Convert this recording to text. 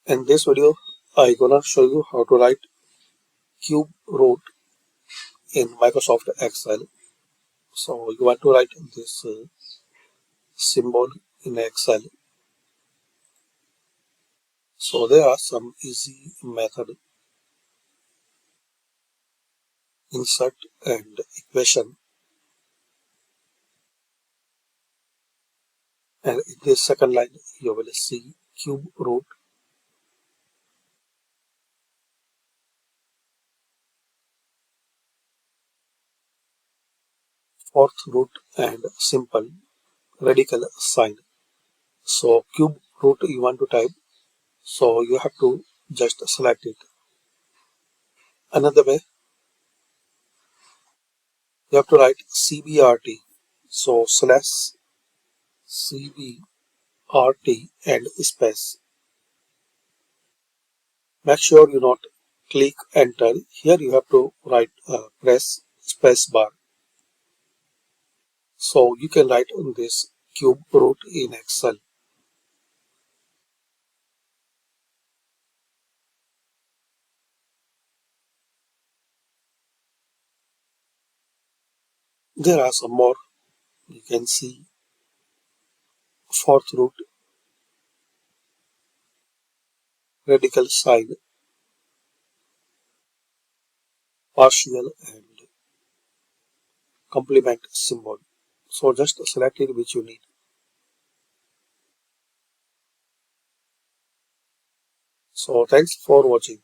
In this video, I gonna show you how to write cube root in Microsoft Excel. So you want to write this symbol in Excel. So there are some easy method: insert and equation. And in this second line, you will see cube root. Fourth root and simple radical sign. So cube root you want to type. So you have to just select it. Another way, you have to write CBRT. So slash CBRT and space. Make sure you not click enter. Here you have to write press space bar. So you can write on this cube root in Excel. There are some more. You can see fourth root, radical sign, partial and complement symbol. So just select it which you need. So thanks for watching.